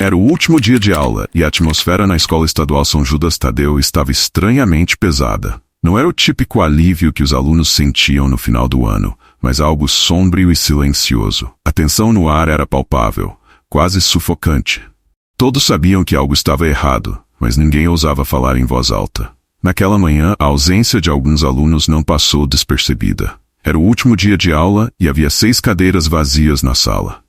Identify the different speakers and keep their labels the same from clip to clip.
Speaker 1: Era o último dia de aula e a atmosfera na Escola Estadual São Judas Tadeu estava estranhamente pesada. Não era o típico alívio que os alunos sentiam no final do ano, mas algo sombrio e silencioso. A tensão no ar era palpável, quase sufocante. Todos sabiam que algo estava errado, mas ninguém ousava falar em voz alta. Naquela manhã, a ausência de alguns alunos não passou despercebida. Era o último dia de aula e havia 6 cadeiras vazias na sala.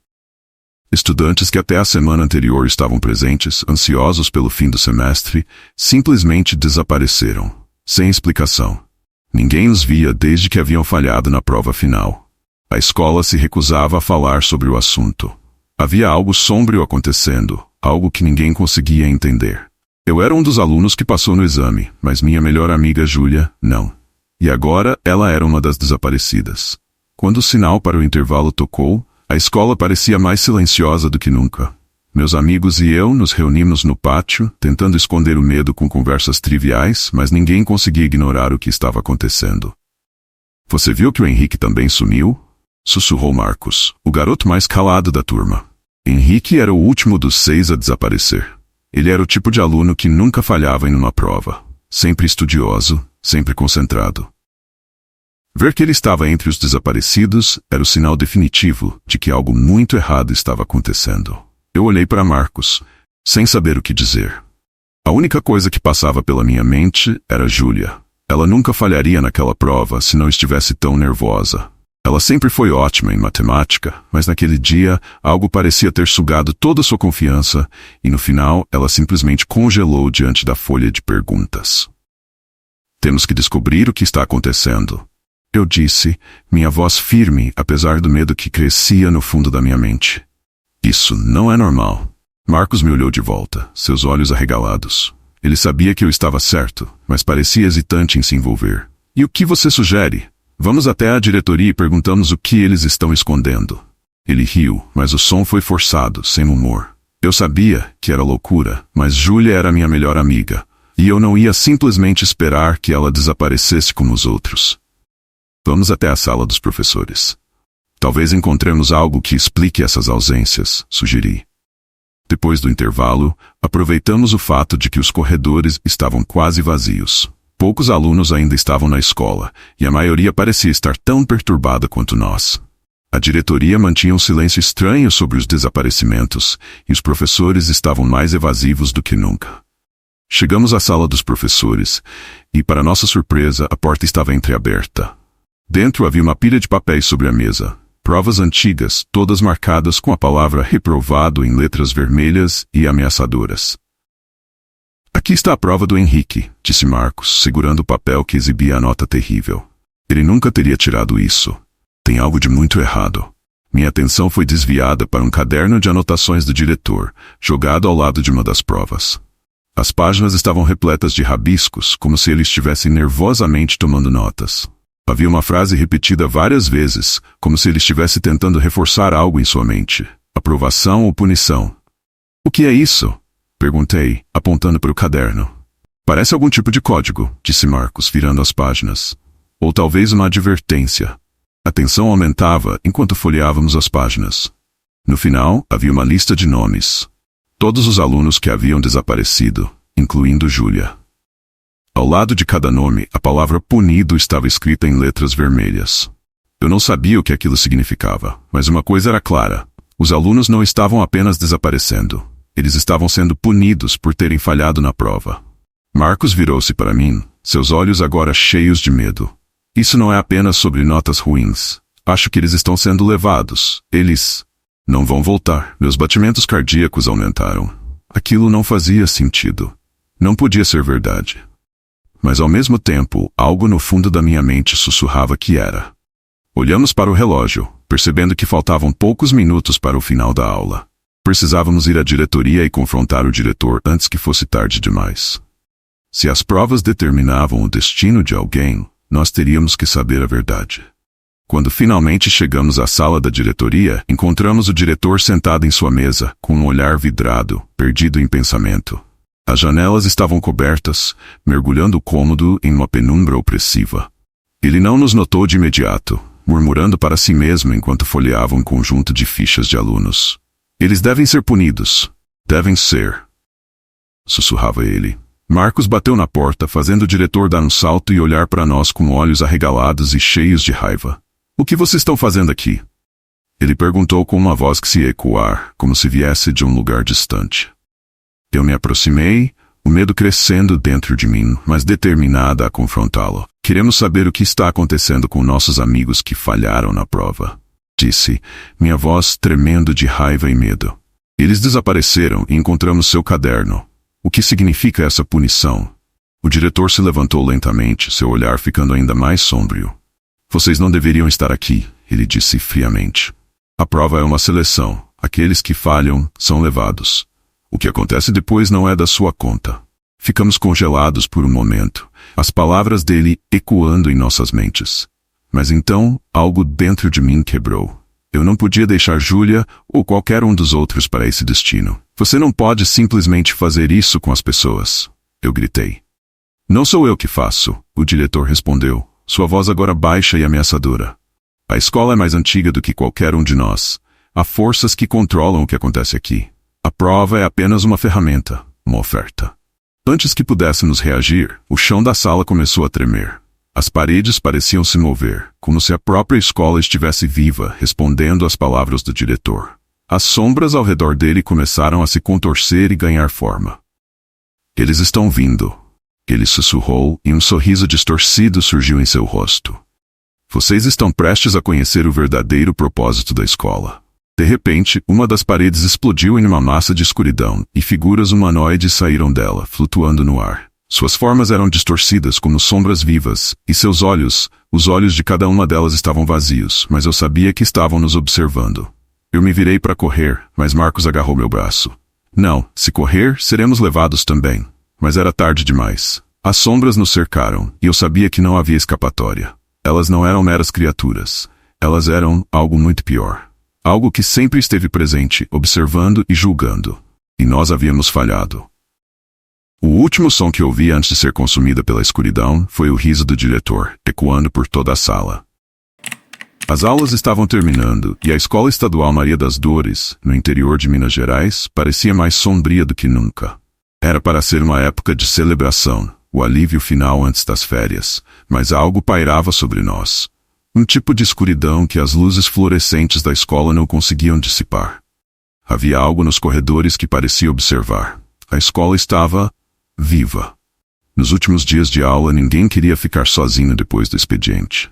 Speaker 1: Estudantes que até a semana anterior estavam presentes, ansiosos pelo fim do semestre, simplesmente desapareceram, sem explicação. Ninguém os via desde que haviam falhado na prova final. A escola se recusava a falar sobre o assunto. Havia algo sombrio acontecendo, algo que ninguém conseguia entender. Eu era um dos alunos que passou no exame, mas minha melhor amiga Júlia, não. E agora ela era uma das desaparecidas. Quando o sinal para o intervalo tocou, a escola parecia mais silenciosa do que nunca. Meus amigos e eu nos reunimos no pátio, tentando esconder o medo com conversas triviais, mas ninguém conseguia ignorar o que estava acontecendo. Você viu que o Henrique também sumiu? Sussurrou Marcos, o garoto mais calado da turma. Henrique era o último dos 6 a desaparecer. Ele era o tipo de aluno que nunca falhava em uma prova. Sempre estudioso, sempre concentrado. Ver que ele estava entre os desaparecidos era o sinal definitivo de que algo muito errado estava acontecendo. Eu olhei para Marcos, sem saber o que dizer. A única coisa que passava pela minha mente era Júlia. Ela nunca falharia naquela prova se não estivesse tão nervosa. Ela sempre foi ótima em matemática, mas naquele dia algo parecia ter sugado toda sua confiança e no final ela simplesmente congelou diante da folha de perguntas. Temos que descobrir o que está acontecendo. Eu disse, minha voz firme, apesar do medo que crescia no fundo da minha mente. Isso não é normal. Marcos me olhou de volta, seus olhos arregalados. Ele sabia que eu estava certo, mas parecia hesitante em se envolver. E o que você sugere? Vamos até a diretoria e perguntamos o que eles estão escondendo. Ele riu, mas o som foi forçado, sem humor. Eu sabia que era loucura, mas Júlia era minha melhor amiga, e eu não ia simplesmente esperar que ela desaparecesse como os outros. Vamos até a sala dos professores. Talvez encontremos algo que explique essas ausências, sugeri. Depois do intervalo, aproveitamos o fato de que os corredores estavam quase vazios. Poucos alunos ainda estavam na escola, e a maioria parecia estar tão perturbada quanto nós. A diretoria mantinha um silêncio estranho sobre os desaparecimentos, e os professores estavam mais evasivos do que nunca. Chegamos à sala dos professores, e, para nossa surpresa, a porta estava entreaberta. Dentro havia uma pilha de papéis sobre a mesa, provas antigas, todas marcadas com a palavra reprovado em letras vermelhas e ameaçadoras. Aqui está a prova do Henrique, disse Marcos, segurando o papel que exibia a nota terrível. Ele nunca teria tirado isso. Tem algo de muito errado. Minha atenção foi desviada para um caderno de anotações do diretor, jogado ao lado de uma das provas. As páginas estavam repletas de rabiscos, como se ele estivesse nervosamente tomando notas. Havia uma frase repetida várias vezes, como se ele estivesse tentando reforçar algo em sua mente. Aprovação ou punição? O que é isso? Perguntei, apontando para o caderno. Parece algum tipo de código, disse Marcos, virando as páginas. Ou talvez uma advertência. A tensão aumentava enquanto folheávamos as páginas. No final, havia uma lista de nomes. Todos os alunos que haviam desaparecido, incluindo Júlia. Ao lado de cada nome, a palavra punido estava escrita em letras vermelhas. Eu não sabia o que aquilo significava, mas uma coisa era clara. Os alunos não estavam apenas desaparecendo. Eles estavam sendo punidos por terem falhado na prova. Marcos virou-se para mim, seus olhos agora cheios de medo. Isso não é apenas sobre notas ruins. Acho que eles estão sendo levados. Eles não vão voltar. Meus batimentos cardíacos aumentaram. Aquilo não fazia sentido. Não podia ser verdade. Mas ao mesmo tempo, algo no fundo da minha mente sussurrava que era. Olhamos para o relógio, percebendo que faltavam poucos minutos para o final da aula. Precisávamos ir à diretoria e confrontar o diretor antes que fosse tarde demais. Se as provas determinavam o destino de alguém, nós teríamos que saber a verdade. Quando finalmente chegamos à sala da diretoria, encontramos o diretor sentado em sua mesa, com um olhar vidrado, perdido em pensamento. As janelas estavam cobertas, mergulhando o cômodo em uma penumbra opressiva. Ele não nos notou de imediato, murmurando para si mesmo enquanto folheava um conjunto de fichas de alunos. Eles devem ser punidos. Devem ser, sussurrava ele. Marcos bateu na porta, fazendo o diretor dar um salto e olhar para nós com olhos arregalados e cheios de raiva. O que vocês estão fazendo aqui? Ele perguntou com uma voz que se ia ecoar, como se viesse de um lugar distante. Eu me aproximei, o medo crescendo dentro de mim, mas determinada a confrontá-lo. Queremos saber o que está acontecendo com nossos amigos que falharam na prova, disse, minha voz tremendo de raiva e medo. Eles desapareceram e encontramos seu caderno. O que significa essa punição? O diretor se levantou lentamente, seu olhar ficando ainda mais sombrio. Vocês não deveriam estar aqui, ele disse friamente. A prova é uma seleção. Aqueles que falham são levados. O que acontece depois não é da sua conta. Ficamos congelados por um momento, as palavras dele ecoando em nossas mentes. Mas então, algo dentro de mim quebrou. Eu não podia deixar Júlia ou qualquer um dos outros para esse destino. Você não pode simplesmente fazer isso com as pessoas, eu gritei. Não sou eu que faço, o diretor respondeu, sua voz agora baixa e ameaçadora. A escola é mais antiga do que qualquer um de nós. Há forças que controlam o que acontece aqui. A prova é apenas uma ferramenta, uma oferta. Antes que pudéssemos reagir, o chão da sala começou a tremer. As paredes pareciam se mover, como se a própria escola estivesse viva, respondendo às palavras do diretor. As sombras ao redor dele começaram a se contorcer e ganhar forma. Eles estão vindo. Ele sussurrou e um sorriso distorcido surgiu em seu rosto. Vocês estão prestes a conhecer o verdadeiro propósito da escola. De repente, uma das paredes explodiu em uma massa de escuridão, e figuras humanoides saíram dela, flutuando no ar. Suas formas eram distorcidas como sombras vivas, e seus olhos, os olhos de cada uma delas estavam vazios, mas eu sabia que estavam nos observando. Eu me virei para correr, mas Marcos agarrou meu braço. Não, se correr, seremos levados também. Mas era tarde demais. As sombras nos cercaram, e eu sabia que não havia escapatória. Elas não eram meras criaturas. Elas eram algo muito pior. Algo que sempre esteve presente, observando e julgando. E nós havíamos falhado. O último som que ouvi antes de ser consumida pela escuridão foi o riso do diretor, ecoando por toda a sala. As aulas estavam terminando, e a Escola Estadual Maria das Dores, no interior de Minas Gerais, parecia mais sombria do que nunca. Era para ser uma época de celebração, o alívio final antes das férias, mas algo pairava sobre nós. Um tipo de escuridão que as luzes fluorescentes da escola não conseguiam dissipar. Havia algo nos corredores que parecia observar. A escola estava viva. Nos últimos dias de aula, ninguém queria ficar sozinho depois do expediente.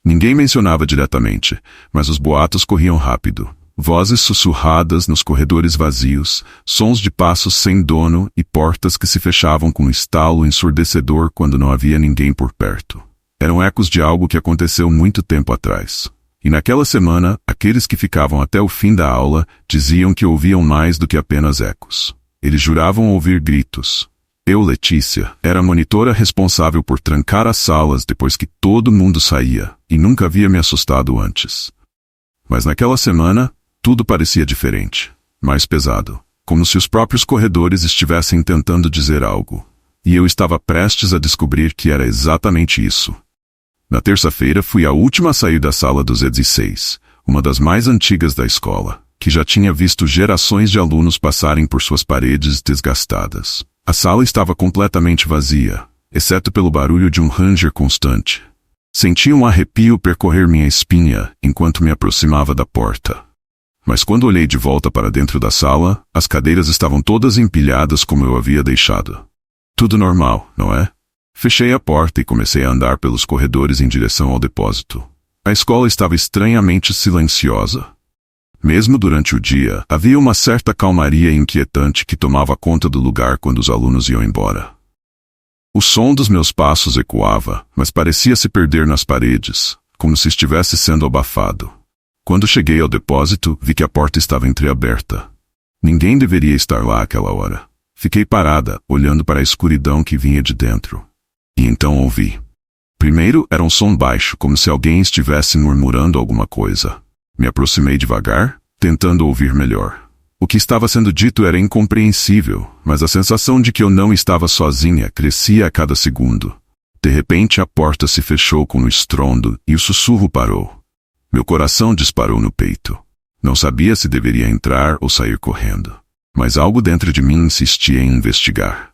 Speaker 1: Ninguém mencionava diretamente, mas os boatos corriam rápido. Vozes sussurradas nos corredores vazios, sons de passos sem dono e portas que se fechavam com um estalo ensurdecedor quando não havia ninguém por perto. Eram ecos de algo que aconteceu muito tempo atrás. E naquela semana, aqueles que ficavam até o fim da aula diziam que ouviam mais do que apenas ecos. Eles juravam ouvir gritos. Eu, Letícia, era a monitora responsável por trancar as salas depois que todo mundo saía, e nunca havia me assustado antes. Mas naquela semana, tudo parecia diferente, mais pesado, como se os próprios corredores estivessem tentando dizer algo. E eu estava prestes a descobrir que era exatamente isso. Na terça-feira fui a última a sair da sala 206, uma das mais antigas da escola, que já tinha visto gerações de alunos passarem por suas paredes desgastadas. A sala estava completamente vazia, exceto pelo barulho de um ranger constante. Senti um arrepio percorrer minha espinha enquanto me aproximava da porta. Mas quando olhei de volta para dentro da sala, as cadeiras estavam todas empilhadas como eu havia deixado. Tudo normal, não é? Fechei a porta e comecei a andar pelos corredores em direção ao depósito. A escola estava estranhamente silenciosa. Mesmo durante o dia, havia uma certa calmaria inquietante que tomava conta do lugar quando os alunos iam embora. O som dos meus passos ecoava, mas parecia se perder nas paredes, como se estivesse sendo abafado. Quando cheguei ao depósito, vi que a porta estava entreaberta. Ninguém deveria estar lá àquela hora. Fiquei parada, olhando para a escuridão que vinha de dentro. E então ouvi. Primeiro era um som baixo, como se alguém estivesse murmurando alguma coisa. Me aproximei devagar, tentando ouvir melhor. O que estava sendo dito era incompreensível, mas a sensação de que eu não estava sozinha crescia a cada segundo. De repente a porta se fechou com um estrondo e o sussurro parou. Meu coração disparou no peito. Não sabia se deveria entrar ou sair correndo. Mas algo dentro de mim insistia em investigar.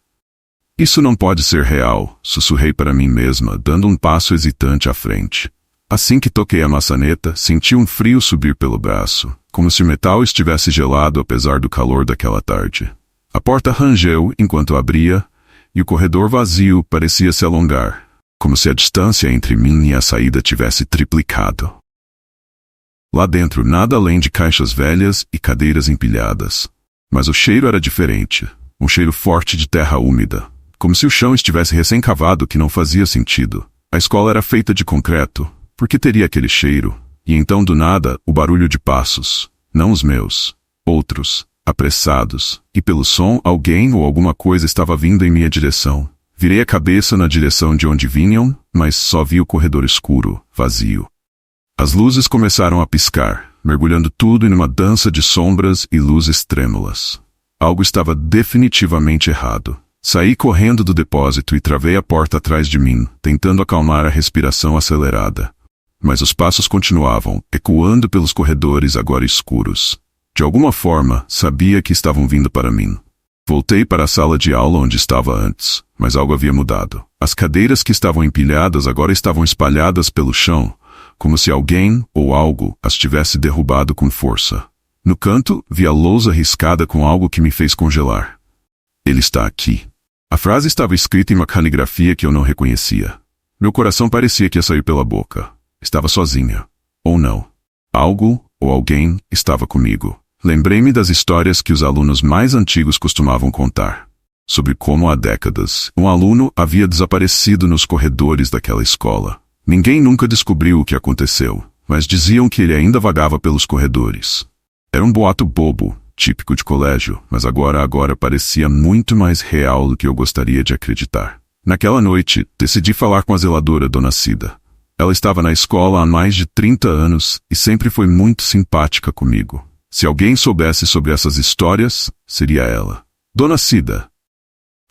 Speaker 1: Isso não pode ser real, sussurrei para mim mesma, dando um passo hesitante à frente. Assim que toquei a maçaneta, senti um frio subir pelo braço, como se o metal estivesse gelado apesar do calor daquela tarde. A porta rangeu enquanto abria, e o corredor vazio parecia se alongar, como se a distância entre mim e a saída tivesse triplicado. Lá dentro, nada além de caixas velhas e cadeiras empilhadas. Mas o cheiro era diferente, um cheiro forte de terra úmida, como se o chão estivesse recém-cavado, que não fazia sentido. A escola era feita de concreto, por que teria aquele cheiro? E então, do nada, o barulho de passos, não os meus, outros, apressados, e pelo som, alguém ou alguma coisa estava vindo em minha direção. Virei a cabeça na direção de onde vinham, mas só vi o corredor escuro, vazio. As luzes começaram a piscar, mergulhando tudo em uma dança de sombras e luzes trêmulas. Algo estava definitivamente errado. Saí correndo do depósito e travei a porta atrás de mim, tentando acalmar a respiração acelerada. Mas os passos continuavam, ecoando pelos corredores agora escuros. De alguma forma, sabia que estavam vindo para mim. Voltei para a sala de aula onde estava antes, mas algo havia mudado. As cadeiras que estavam empilhadas agora estavam espalhadas pelo chão, como se alguém ou algo as tivesse derrubado com força. No canto, vi a lousa riscada com algo que me fez congelar. Ele está aqui. A frase estava escrita em uma caligrafia que eu não reconhecia. Meu coração parecia que ia sair pela boca. Estava sozinha. Ou não. Algo, ou alguém, estava comigo. Lembrei-me das histórias que os alunos mais antigos costumavam contar. Sobre como há décadas, um aluno havia desaparecido nos corredores daquela escola. Ninguém nunca descobriu o que aconteceu, mas diziam que ele ainda vagava pelos corredores. Era um boato bobo, típico de colégio, mas agora parecia muito mais real do que eu gostaria de acreditar. Naquela noite, decidi falar com a zeladora, Dona Cida. Ela estava na escola há mais de 30 anos e sempre foi muito simpática comigo. Se alguém soubesse sobre essas histórias, seria ela. Dona Cida.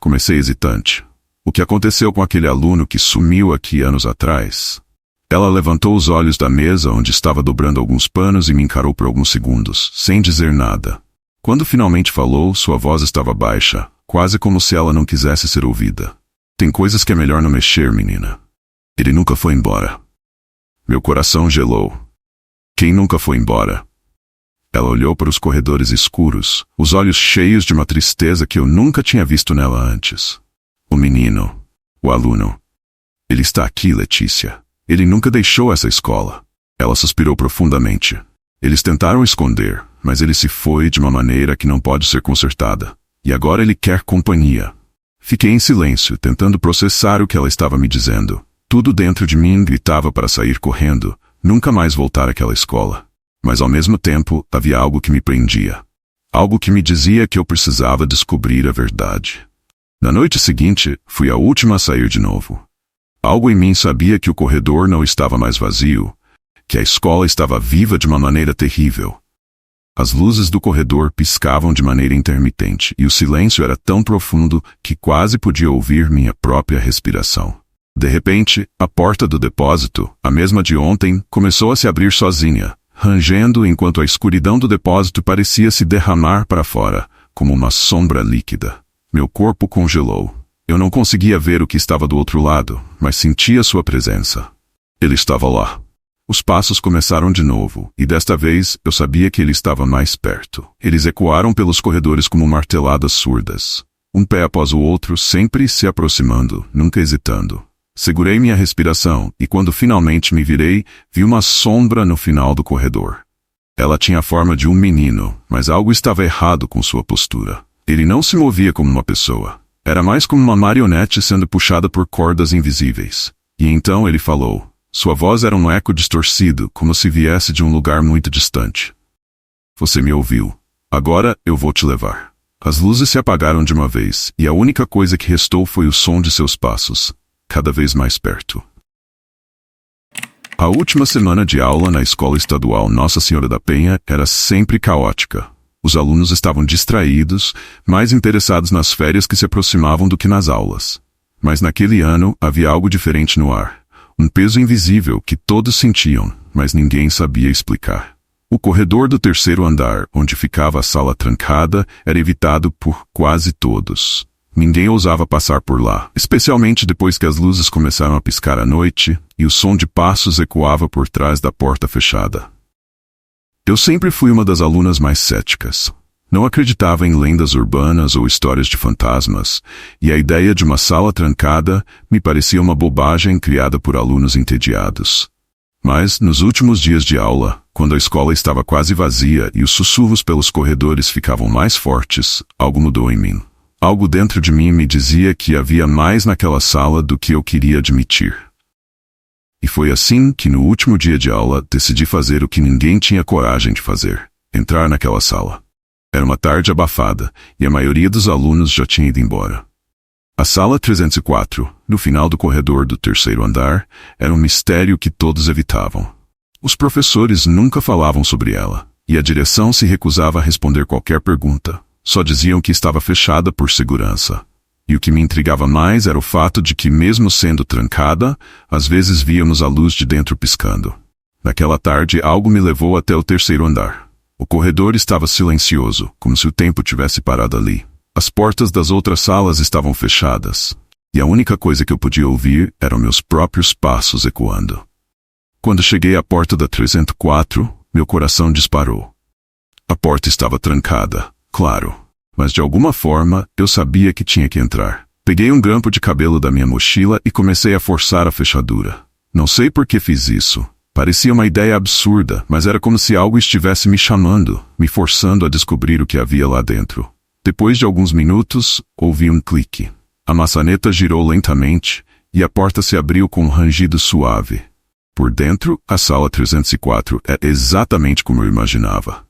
Speaker 1: Comecei hesitante. O que aconteceu com aquele aluno que sumiu aqui anos atrás? Ela levantou os olhos da mesa onde estava dobrando alguns panos e me encarou por alguns segundos, sem dizer nada. Quando finalmente falou, sua voz estava baixa, quase como se ela não quisesse ser ouvida. Tem coisas que é melhor não mexer, menina. Ele nunca foi embora. Meu coração gelou. Quem nunca foi embora? Ela olhou para os corredores escuros, os olhos cheios de uma tristeza que eu nunca tinha visto nela antes. O menino. O aluno. Ele está aqui, Letícia. Ele nunca deixou essa escola. Ela suspirou profundamente. Eles tentaram esconder, mas ele se foi de uma maneira que não pode ser consertada. E agora ele quer companhia. Fiquei em silêncio, tentando processar o que ela estava me dizendo. Tudo dentro de mim gritava para sair correndo, nunca mais voltar àquela escola. Mas ao mesmo tempo, havia algo que me prendia. Algo que me dizia que eu precisava descobrir a verdade. Na noite seguinte, fui a última a sair de novo. Algo em mim sabia que o corredor não estava mais vazio, que a escola estava viva de uma maneira terrível. As luzes do corredor piscavam de maneira intermitente e o silêncio era tão profundo que quase podia ouvir minha própria respiração. De repente, a porta do depósito, a mesma de ontem, começou a se abrir sozinha, rangendo enquanto a escuridão do depósito parecia se derramar para fora, como uma sombra líquida. Meu corpo congelou. Eu não conseguia ver o que estava do outro lado, mas sentia sua presença. Ele estava lá. Os passos começaram de novo, e desta vez eu sabia que ele estava mais perto. Eles ecoaram pelos corredores como marteladas surdas. Um pé após o outro, sempre se aproximando, nunca hesitando. Segurei minha respiração, e quando finalmente me virei, vi uma sombra no final do corredor. Ela tinha a forma de um menino, mas algo estava errado com sua postura. Ele não se movia como uma pessoa. Era mais como uma marionete sendo puxada por cordas invisíveis. E então ele falou. Sua voz era um eco distorcido, como se viesse de um lugar muito distante. Você me ouviu. Agora eu vou te levar. As luzes se apagaram de uma vez, e a única coisa que restou foi o som de seus passos, cada vez mais perto. A última semana de aula na escola estadual Nossa Senhora da Penha era sempre caótica. Os alunos estavam distraídos, mais interessados nas férias que se aproximavam do que nas aulas. Mas naquele ano havia algo diferente no ar. Um peso invisível que todos sentiam, mas ninguém sabia explicar. O corredor do terceiro andar, onde ficava a sala trancada, era evitado por quase todos. Ninguém ousava passar por lá, especialmente depois que as luzes começaram a piscar à noite e o som de passos ecoava por trás da porta fechada. Eu sempre fui uma das alunas mais céticas. Não acreditava em lendas urbanas ou histórias de fantasmas, e a ideia de uma sala trancada me parecia uma bobagem criada por alunos entediados. Mas, nos últimos dias de aula, quando a escola estava quase vazia e os sussurros pelos corredores ficavam mais fortes, algo mudou em mim. Algo dentro de mim me dizia que havia mais naquela sala do que eu queria admitir. E foi assim que no último dia de aula decidi fazer o que ninguém tinha coragem de fazer: entrar naquela sala. Era uma tarde abafada e a maioria dos alunos já tinha ido embora. A sala 304, no final do corredor do terceiro andar, era um mistério que todos evitavam. Os professores nunca falavam sobre ela, e a direção se recusava a responder qualquer pergunta. Só diziam que estava fechada por segurança. E o que me intrigava mais era o fato de que, mesmo sendo trancada, às vezes víamos a luz de dentro piscando. Naquela tarde, algo me levou até o terceiro andar. O corredor estava silencioso, como se o tempo tivesse parado ali. As portas das outras salas estavam fechadas, e a única coisa que eu podia ouvir eram meus próprios passos ecoando. Quando cheguei à porta da 304, meu coração disparou. A porta estava trancada, claro, mas de alguma forma eu sabia que tinha que entrar. Peguei um grampo de cabelo da minha mochila e comecei a forçar a fechadura. Não sei por que fiz isso. Parecia uma ideia absurda, mas era como se algo estivesse me chamando, me forçando a descobrir o que havia lá dentro. Depois de alguns minutos, ouvi um clique. A maçaneta girou lentamente e a porta se abriu com um rangido suave. Por dentro, a sala 304 era exatamente como eu imaginava.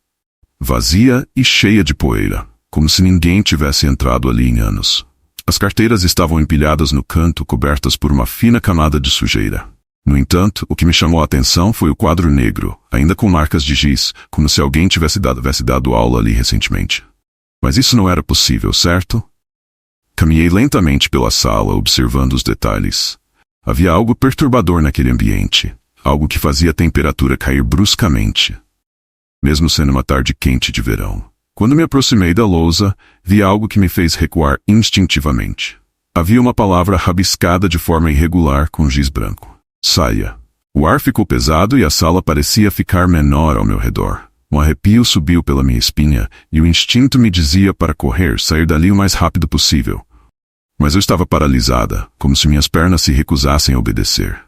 Speaker 1: Vazia e cheia de poeira, como se ninguém tivesse entrado ali em anos. As carteiras estavam empilhadas no canto, cobertas por uma fina camada de sujeira. No entanto, o que me chamou a atenção foi o quadro negro, ainda com marcas de giz, como se alguém tivesse dado aula ali recentemente. Mas isso não era possível, certo? Caminhei lentamente pela sala, observando os detalhes. Havia algo perturbador naquele ambiente, algo que fazia a temperatura cair bruscamente, mesmo sendo uma tarde quente de verão. Quando me aproximei da lousa, vi algo que me fez recuar instintivamente. Havia uma palavra rabiscada de forma irregular com giz branco. Saia. O ar ficou pesado e a sala parecia ficar menor ao meu redor. Um arrepio subiu pela minha espinha e o instinto me dizia para correr, sair dali o mais rápido possível. Mas eu estava paralisada, como se minhas pernas se recusassem a obedecer.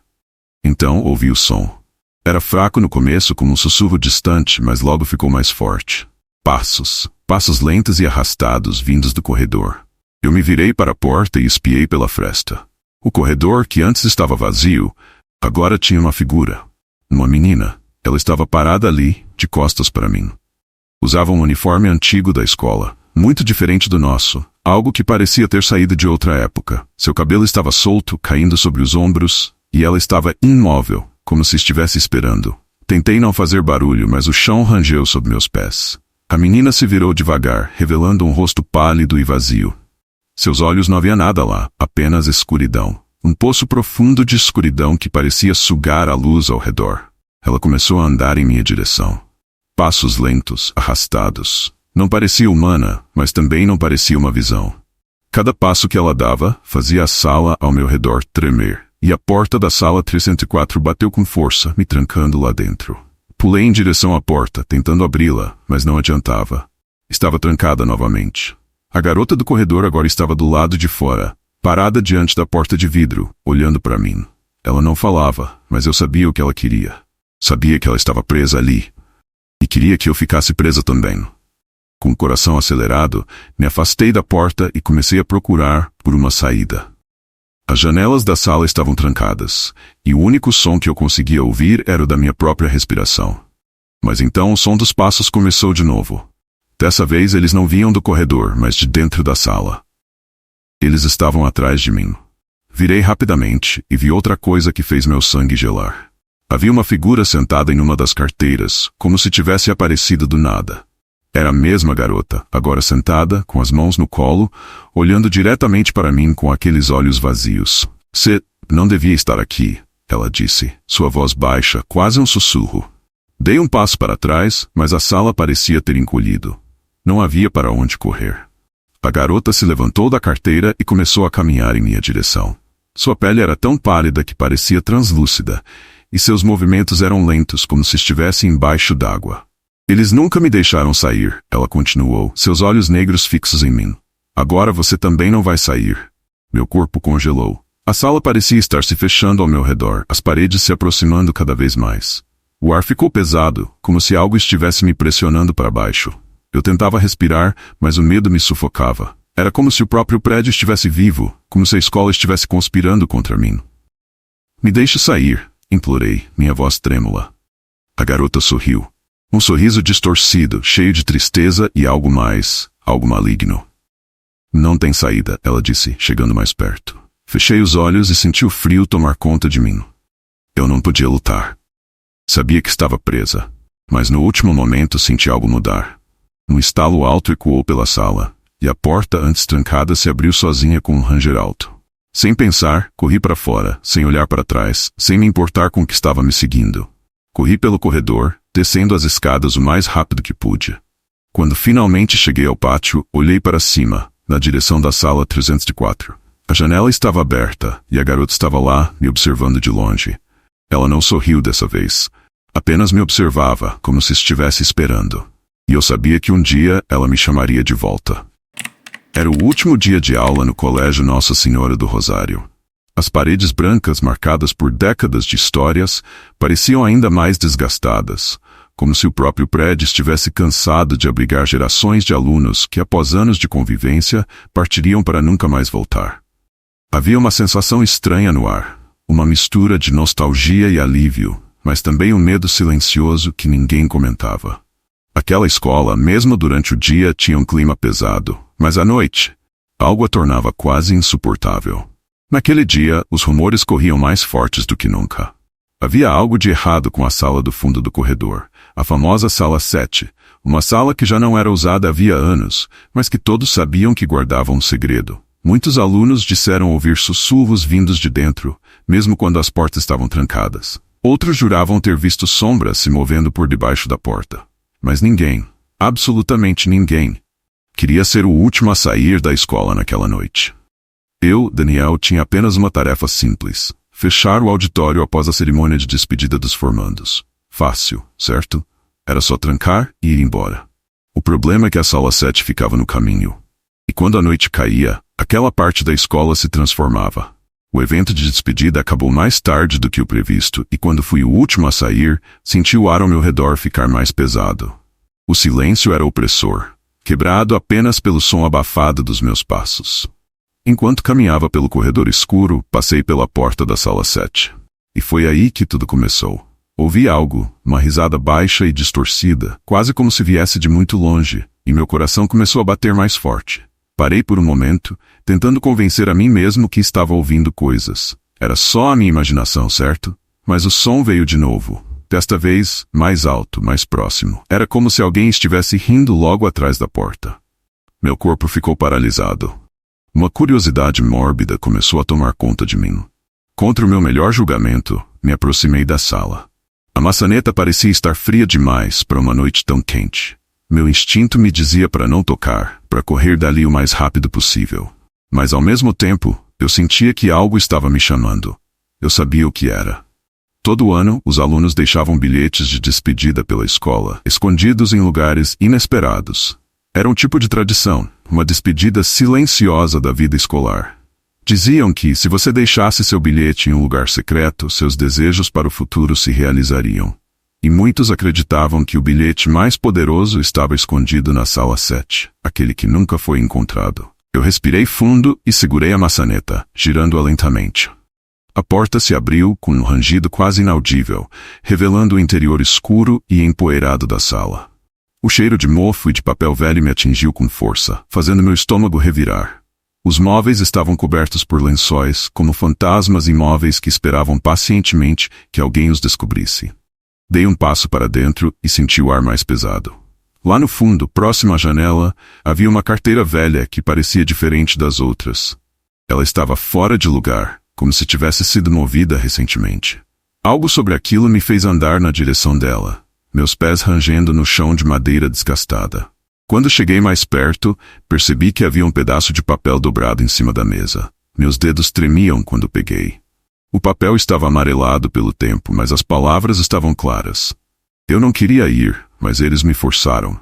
Speaker 1: Então ouvi o som. Era fraco no começo, como um sussurro distante, mas logo ficou mais forte. Passos lentos e arrastados vindos do corredor. Eu me virei para a porta e espiei pela fresta. O corredor, que antes estava vazio, agora tinha uma figura. Uma menina. Ela estava parada ali, de costas para mim. Usava um uniforme antigo da escola, muito diferente do nosso, algo que parecia ter saído de outra época. Seu cabelo estava solto, caindo sobre os ombros, e ela estava imóvel, como se estivesse esperando. Tentei não fazer barulho, mas o chão rangeu sob meus pés. A menina se virou devagar, revelando um rosto pálido e vazio. Seus olhos não havia nada lá, apenas escuridão. Um poço profundo de escuridão que parecia sugar a luz ao redor. Ela começou a andar em minha direção. Passos lentos, arrastados. Não parecia humana, mas também não parecia uma visão. Cada passo que ela dava fazia a sala ao meu redor tremer, e a porta da sala 304 bateu com força, me trancando lá dentro. Pulei em direção à porta, tentando abri-la, mas não adiantava. Estava trancada novamente. A garota do corredor agora estava do lado de fora, parada diante da porta de vidro, olhando para mim. Ela não falava, mas eu sabia o que ela queria. Sabia que ela estava presa ali. E queria que eu ficasse presa também. Com o coração acelerado, me afastei da porta e comecei a procurar por uma saída. As janelas da sala estavam trancadas, e o único som que eu conseguia ouvir era o da minha própria respiração. Mas então o som dos passos começou de novo. Dessa vez eles não vinham do corredor, mas de dentro da sala. Eles estavam atrás de mim. Virei rapidamente e vi outra coisa que fez meu sangue gelar. Havia uma figura sentada em uma das carteiras, como se tivesse aparecido do nada. Era a mesma garota, agora sentada, com as mãos no colo, olhando diretamente para mim com aqueles olhos vazios. Você não devia estar aqui, ela disse, sua voz baixa, quase um sussurro. Dei um passo para trás, mas a sala parecia ter encolhido. Não havia para onde correr. A garota se levantou da carteira e começou a caminhar em minha direção. Sua pele era tão pálida que parecia translúcida, e seus movimentos eram lentos como se estivesse embaixo d'água. Eles nunca me deixaram sair, ela continuou, seus olhos negros fixos em mim. Agora você também não vai sair. Meu corpo congelou. A sala parecia estar se fechando ao meu redor, as paredes se aproximando cada vez mais. O ar ficou pesado, como se algo estivesse me pressionando para baixo. Eu tentava respirar, mas o medo me sufocava. Era como se o próprio prédio estivesse vivo, como se a escola estivesse conspirando contra mim. Me deixe sair, implorei, minha voz trêmula. A garota sorriu. Um sorriso distorcido, cheio de tristeza e algo mais, algo maligno. Não tem saída, ela disse, chegando mais perto. Fechei os olhos e senti o frio tomar conta de mim. Eu não podia lutar. Sabia que estava presa, mas no último momento senti algo mudar. Um estalo alto ecoou pela sala, e a porta antes trancada se abriu sozinha com um ranger alto. Sem pensar, corri para fora, sem olhar para trás, sem me importar com o que estava me seguindo. Corri pelo corredor, descendo as escadas o mais rápido que pude. Quando finalmente cheguei ao pátio, olhei para cima, na direção da sala 304. A janela estava aberta, e a garota estava lá, me observando de longe. Ela não sorriu dessa vez. Apenas me observava, como se estivesse esperando. E eu sabia que um dia ela me chamaria de volta. Era o último dia de aula no colégio Nossa Senhora do Rosário. As paredes brancas marcadas por décadas de histórias pareciam ainda mais desgastadas, como se o próprio prédio estivesse cansado de abrigar gerações de alunos que, após anos de convivência, partiriam para nunca mais voltar. Havia uma sensação estranha no ar, uma mistura de nostalgia e alívio, mas também um medo silencioso que ninguém comentava. Aquela escola, mesmo durante o dia, tinha um clima pesado, mas à noite, algo a tornava quase insuportável. Naquele dia, os rumores corriam mais fortes do que nunca. Havia algo de errado com a sala do fundo do corredor, a famosa Sala 7, uma sala que já não era usada havia anos, mas que todos sabiam que guardava um segredo. Muitos alunos disseram ouvir sussurros vindos de dentro, mesmo quando as portas estavam trancadas. Outros juravam ter visto sombras se movendo por debaixo da porta. Mas ninguém, absolutamente ninguém, queria ser o último a sair da escola naquela noite. Eu, Daniel, tinha apenas uma tarefa simples: fechar o auditório após a cerimônia de despedida dos formandos. Fácil, certo? Era só trancar e ir embora. O problema é que a sala 7 ficava no caminho. E quando a noite caía, aquela parte da escola se transformava. O evento de despedida acabou mais tarde do que o previsto, e quando fui o último a sair, senti o ar ao meu redor ficar mais pesado. O silêncio era opressor, quebrado apenas pelo som abafado dos meus passos. Enquanto caminhava pelo corredor escuro, passei pela porta da sala 7. E foi aí que tudo começou. Ouvi algo, uma risada baixa e distorcida, quase como se viesse de muito longe, e meu coração começou a bater mais forte. Parei por um momento, tentando convencer a mim mesmo que estava ouvindo coisas. Era só a minha imaginação, certo? Mas o som veio de novo. Desta vez, mais alto, mais próximo. Era como se alguém estivesse rindo logo atrás da porta. Meu corpo ficou paralisado. Uma curiosidade mórbida começou a tomar conta de mim. Contra o meu melhor julgamento, me aproximei da sala. A maçaneta parecia estar fria demais para uma noite tão quente. Meu instinto me dizia para não tocar, para correr dali o mais rápido possível. Mas ao mesmo tempo, eu sentia que algo estava me chamando. Eu sabia o que era. Todo ano, os alunos deixavam bilhetes de despedida pela escola, escondidos em lugares inesperados. Era um tipo de tradição, uma despedida silenciosa da vida escolar. Diziam que, se você deixasse seu bilhete em um lugar secreto, seus desejos para o futuro se realizariam. E muitos acreditavam que o bilhete mais poderoso estava escondido na sala 7, aquele que nunca foi encontrado. Eu respirei fundo e segurei a maçaneta, girando-a lentamente. A porta se abriu com um rangido quase inaudível, revelando o interior escuro e empoeirado da sala. O cheiro de mofo e de papel velho me atingiu com força, fazendo meu estômago revirar. Os móveis estavam cobertos por lençóis, como fantasmas imóveis que esperavam pacientemente que alguém os descobrisse. Dei um passo para dentro e senti o ar mais pesado. Lá no fundo, próximo à janela, havia uma carteira velha que parecia diferente das outras. Ela estava fora de lugar, como se tivesse sido movida recentemente. Algo sobre aquilo me fez andar na direção dela. meus pés rangendo no chão de madeira desgastada. Quando cheguei mais perto, percebi que havia um pedaço de papel dobrado em cima da mesa. Meus dedos tremiam quando peguei. O papel estava amarelado pelo tempo, mas as palavras estavam claras. Eu não queria ir, mas eles me forçaram.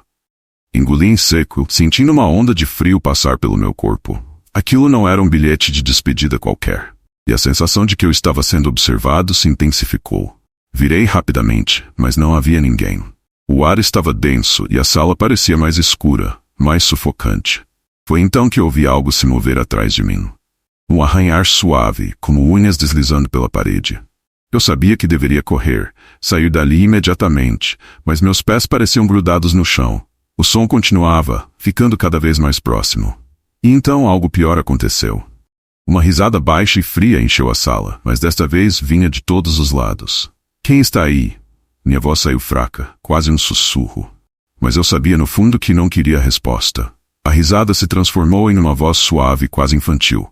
Speaker 1: Engoli em seco, sentindo uma onda de frio passar pelo meu corpo. Aquilo não era um bilhete de despedida qualquer. E a sensação de que eu estava sendo observado se intensificou. Virei rapidamente, mas não havia ninguém. O ar estava denso e a sala parecia mais escura, mais sufocante. Foi então que ouvi algo se mover atrás de mim. Um arranhar suave, como unhas deslizando pela parede. Eu sabia que deveria correr, sair dali imediatamente, mas meus pés pareciam grudados no chão. O som continuava, ficando cada vez mais próximo. E então algo pior aconteceu. Uma risada baixa e fria encheu a sala, mas desta vez vinha de todos os lados. Quem está aí? Minha voz saiu fraca, quase um sussurro. Mas eu sabia no fundo que não queria a resposta. A risada se transformou em uma voz suave, quase infantil.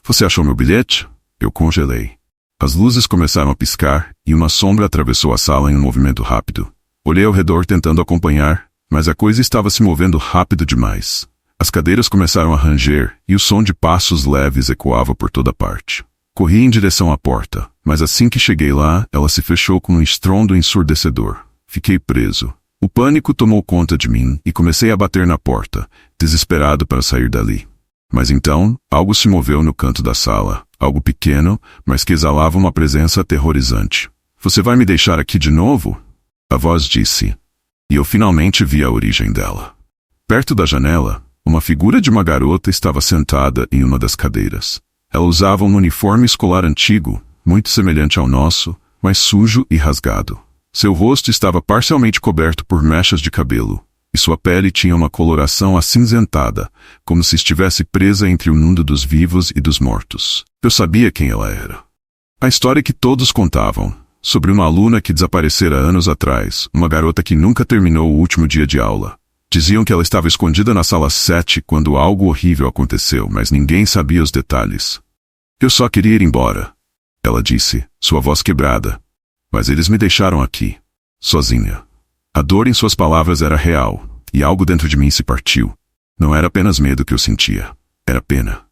Speaker 1: Você achou meu bilhete? Eu congelei. As luzes começaram a piscar, e uma sombra atravessou a sala em um movimento rápido. Olhei ao redor tentando acompanhar, mas a coisa estava se movendo rápido demais. As cadeiras começaram a ranger, e o som de passos leves ecoava por toda parte. Corri em direção à porta, mas assim que cheguei lá, ela se fechou com um estrondo ensurdecedor. Fiquei preso. O pânico tomou conta de mim e comecei a bater na porta, desesperado para sair dali. Mas então, algo se moveu no canto da sala, algo pequeno, mas que exalava uma presença aterrorizante. Você vai me deixar aqui de novo? A voz disse. E eu finalmente vi a origem dela. Perto da janela, uma figura de uma garota estava sentada em uma das cadeiras. Ela usava um uniforme escolar antigo, muito semelhante ao nosso, mas sujo e rasgado. Seu rosto estava parcialmente coberto por mechas de cabelo, e sua pele tinha uma coloração acinzentada, como se estivesse presa entre o mundo dos vivos e dos mortos. Eu sabia quem ela era. A história que todos contavam, sobre uma aluna que desaparecera anos atrás, uma garota que nunca terminou o último dia de aula. Diziam que ela estava escondida na sala 7 quando algo horrível aconteceu, mas ninguém sabia os detalhes. Eu só queria ir embora, ela disse, sua voz quebrada. Mas eles me deixaram aqui, sozinha. A dor em suas palavras era real, e algo dentro de mim se partiu. Não era apenas medo que eu sentia, era pena.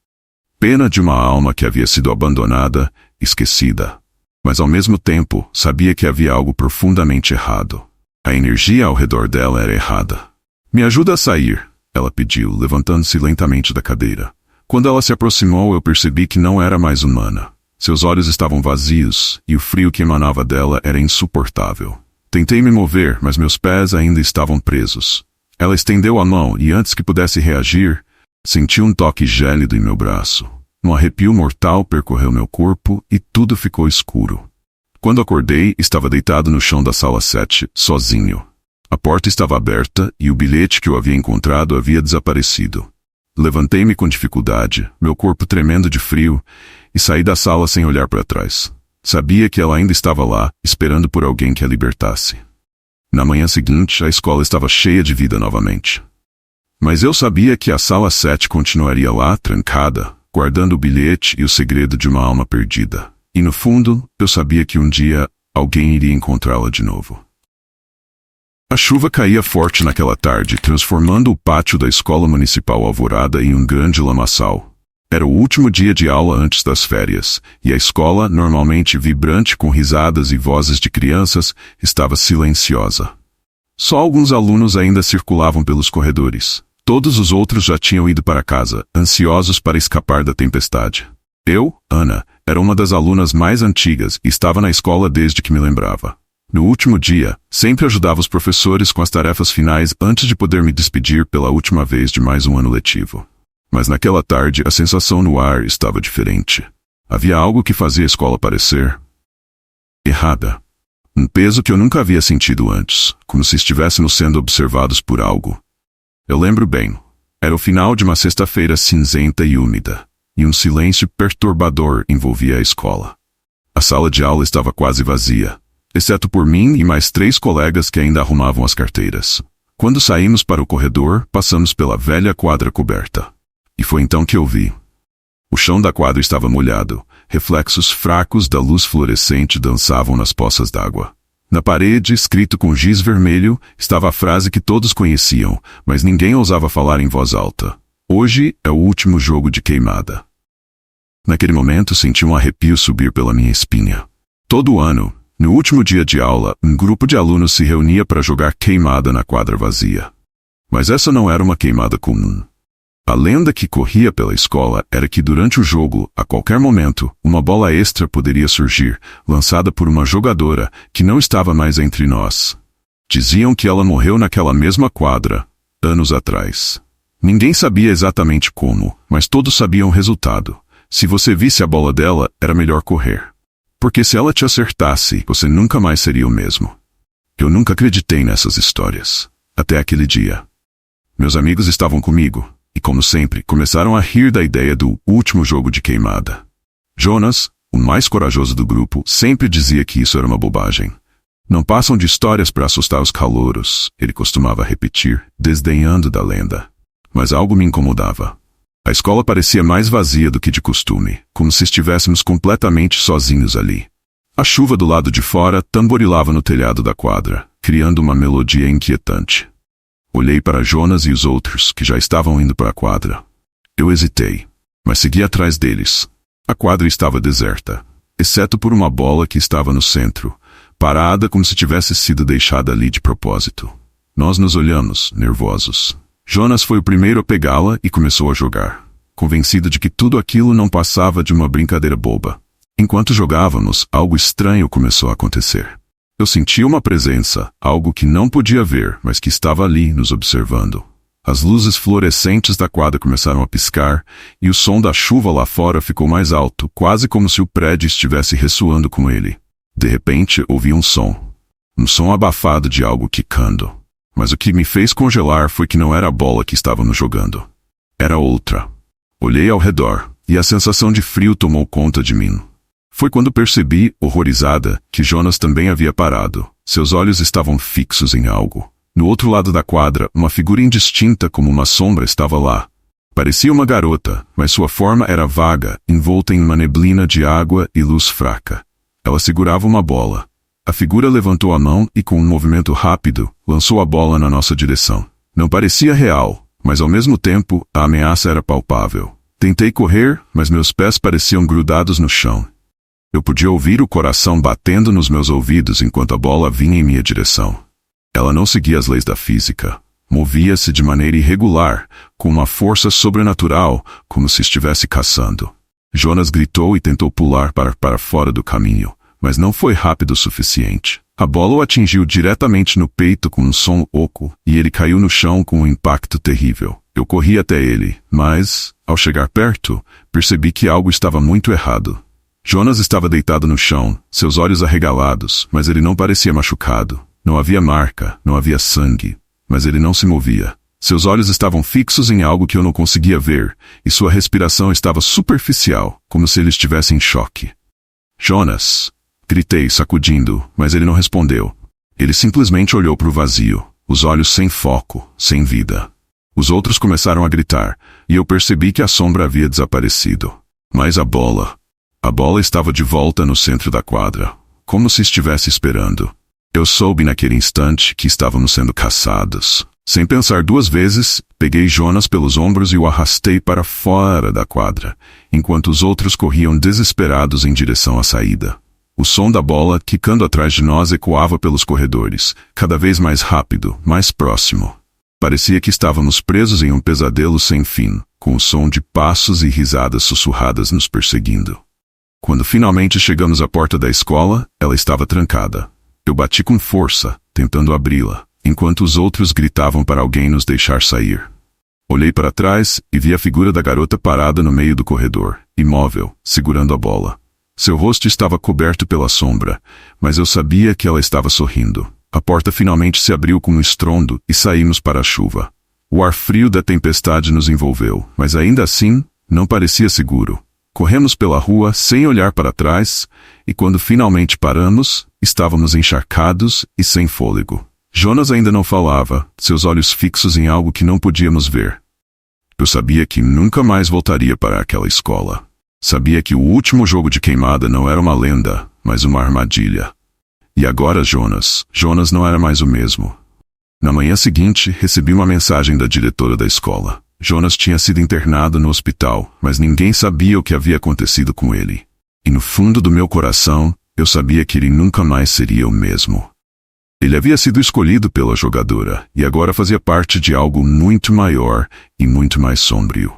Speaker 1: Pena de uma alma que havia sido abandonada, esquecida. Mas ao mesmo tempo, sabia que havia algo profundamente errado. A energia ao redor dela era errada. Me ajuda a sair, ela pediu, levantando-se lentamente da cadeira. Quando ela se aproximou, eu percebi que não era mais humana. Seus olhos estavam vazios, e o frio que emanava dela era insuportável. Tentei me mover, mas meus pés ainda estavam presos. Ela estendeu a mão e antes que pudesse reagir, senti um toque gélido em meu braço. Um arrepio mortal percorreu meu corpo e tudo ficou escuro. Quando acordei, estava deitado no chão da sala 7, sozinho. A porta estava aberta e o bilhete que eu havia encontrado havia desaparecido. Levantei-me com dificuldade, meu corpo tremendo de frio, e saí da sala sem olhar para trás. Sabia que ela ainda estava lá, esperando por alguém que a libertasse. Na manhã seguinte, a escola estava cheia de vida novamente. Mas eu sabia que a sala 7 continuaria lá, trancada, guardando o bilhete e o segredo de uma alma perdida. E no fundo, eu sabia que um dia, alguém iria encontrá-la de novo. A chuva caía forte naquela tarde, transformando o pátio da escola municipal Alvorada em um grande lamaçal. Era o último dia de aula antes das férias, e a escola, normalmente vibrante com risadas e vozes de crianças, estava silenciosa. Só alguns alunos ainda circulavam pelos corredores. Todos os outros já tinham ido para casa, ansiosos para escapar da tempestade. Eu, Ana, era uma das alunas mais antigas e estava na escola desde que me lembrava. No último dia, sempre ajudava os professores com as tarefas finais antes de poder me despedir pela última vez de mais um ano letivo. Mas naquela tarde, a sensação no ar estava diferente. Havia algo que fazia a escola parecer errada. Um peso que eu nunca havia sentido antes, como se estivéssemos sendo observados por algo. Eu lembro bem. Era o final de uma sexta-feira cinzenta e úmida, e um silêncio perturbador envolvia a escola. A sala de aula estava quase vazia, exceto por mim e mais 3 colegas que ainda arrumavam as carteiras. Quando saímos para o corredor, passamos pela velha quadra coberta. E foi então que eu vi. O chão da quadra estava molhado, reflexos fracos da luz fluorescente dançavam nas poças d'água. Na parede, escrito com giz vermelho, estava a frase que todos conheciam, mas ninguém ousava falar em voz alta. Hoje é o último jogo de queimada. Naquele momento, senti um arrepio subir pela minha espinha. Todo ano, no último dia de aula, um grupo de alunos se reunia para jogar queimada na quadra vazia. Mas essa não era uma queimada comum. A lenda que corria pela escola era que durante o jogo, a qualquer momento, uma bola extra poderia surgir, lançada por uma jogadora que não estava mais entre nós. Diziam que ela morreu naquela mesma quadra, anos atrás. Ninguém sabia exatamente como, mas todos sabiam o resultado. Se você visse a bola dela, era melhor correr. Porque se ela te acertasse, você nunca mais seria o mesmo. Eu nunca acreditei nessas histórias. Até aquele dia. Meus amigos estavam comigo. E como sempre, começaram a rir da ideia do último jogo de queimada. Jonas, o mais corajoso do grupo, sempre dizia que isso era uma bobagem. Não passam de histórias para assustar os calouros, ele costumava repetir, desdenhando da lenda. Mas algo me incomodava. A escola parecia mais vazia do que de costume, como se estivéssemos completamente sozinhos ali. A chuva do lado de fora tamborilava no telhado da quadra, criando uma melodia inquietante. Olhei para Jonas e os outros, que já estavam indo para a quadra. Eu hesitei, mas segui atrás deles. A quadra estava deserta, exceto por uma bola que estava no centro, parada como se tivesse sido deixada ali de propósito. Nós nos olhamos, nervosos. Jonas foi o primeiro a pegá-la e começou a jogar, convencido de que tudo aquilo não passava de uma brincadeira boba. Enquanto jogávamos, algo estranho começou a acontecer. Eu senti uma presença, algo que não podia ver, mas que estava ali, nos observando. As luzes fluorescentes da quadra começaram a piscar, e o som da chuva lá fora ficou mais alto, quase como se o prédio estivesse ressoando com ele. De repente, ouvi um som abafado de algo quicando. Mas o que me fez congelar foi que não era a bola que estávamos jogando. Era outra. Olhei ao redor, e a sensação de frio tomou conta de mim. Foi quando percebi, horrorizada, que Jonas também havia parado. Seus olhos estavam fixos em algo. No outro lado da quadra, uma figura indistinta como uma sombra estava lá. Parecia uma garota, mas sua forma era vaga, envolta em uma neblina de água e luz fraca. Ela segurava uma bola. A figura levantou a mão e, com um movimento rápido, lançou a bola na nossa direção. Não parecia real, mas ao mesmo tempo, a ameaça era palpável. Tentei correr, mas meus pés pareciam grudados no chão. Eu podia ouvir o coração batendo nos meus ouvidos enquanto a bola vinha em minha direção. Ela não seguia as leis da física. Movia-se de maneira irregular, com uma força sobrenatural, como se estivesse caçando. Jonas gritou e tentou pular para fora do caminho, mas não foi rápido o suficiente. A bola o atingiu diretamente no peito com um som oco, e ele caiu no chão com um impacto terrível. Eu corri até ele, mas, ao chegar perto, percebi que algo estava muito errado. Jonas estava deitado no chão, seus olhos arregalados, mas ele não parecia machucado. Não havia marca, não havia sangue, mas ele não se movia. Seus olhos estavam fixos em algo que eu não conseguia ver, e sua respiração estava superficial, como se ele estivesse em choque. Jonas! Gritei, sacudindo, mas ele não respondeu. Ele simplesmente olhou para o vazio, os olhos sem foco, sem vida. Os outros começaram a gritar, e eu percebi que a sombra havia desaparecido. Mas a bola estava de volta no centro da quadra, como se estivesse esperando. Eu soube naquele instante que estávamos sendo caçados. Sem pensar duas vezes, peguei Jonas pelos ombros e o arrastei para fora da quadra, enquanto os outros corriam desesperados em direção à saída. O som da bola, quicando atrás de nós, ecoava pelos corredores, cada vez mais rápido, mais próximo. Parecia que estávamos presos em um pesadelo sem fim, com o som de passos e risadas sussurradas nos perseguindo. Quando finalmente chegamos à porta da escola, ela estava trancada. Eu bati com força, tentando abri-la, enquanto os outros gritavam para alguém nos deixar sair. Olhei para trás e vi a figura da garota parada no meio do corredor, imóvel, segurando a bola. Seu rosto estava coberto pela sombra, mas eu sabia que ela estava sorrindo. A porta finalmente se abriu com um estrondo e saímos para a chuva. O ar frio da tempestade nos envolveu, mas ainda assim, não parecia seguro. Corremos pela rua sem olhar para trás, e quando finalmente paramos, estávamos encharcados e sem fôlego. Jonas ainda não falava, seus olhos fixos em algo que não podíamos ver. Eu sabia que nunca mais voltaria para aquela escola. Sabia que o último jogo de queimada não era uma lenda, mas uma armadilha. E agora Jonas não era mais o mesmo. Na manhã seguinte, recebi uma mensagem da diretora da escola. Jonas tinha sido internado no hospital, mas ninguém sabia o que havia acontecido com ele. E no fundo do meu coração, eu sabia que ele nunca mais seria o mesmo. Ele havia sido escolhido pela jogadora, e agora fazia parte de algo muito maior e muito mais sombrio.